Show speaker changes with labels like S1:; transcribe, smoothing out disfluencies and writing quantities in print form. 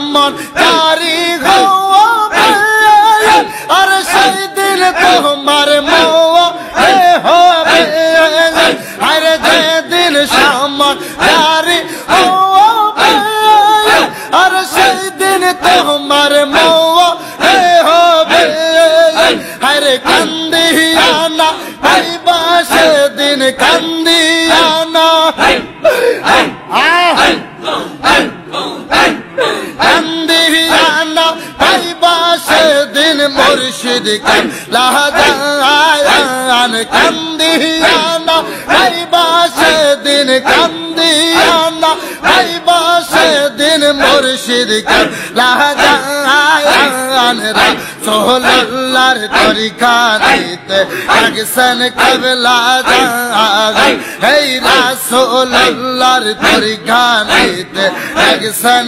S1: সামন জারি হবে আর সেই দিন তোমার মোহে হবে আরে যেদিন সামন জারি হবে আর সেই দিন তোমার মোহে হবে আরে কান্দিয়া না পাইবা সেদিন কান্দিয়া না কান্দিয়া না পাইবা সেদিন মুর্শিদ লাহাজান কান্দিয়া না পাইবা সেদিন কান্দিয়া না পাইবা সেদিন মুর্শিদ লাহাজান রাসূলুল্লাহর তরিকা নিতে লাগছেন কেবলা জাগায় এই রাসূলুল্লাহর তরিকা নিতে লাগছেন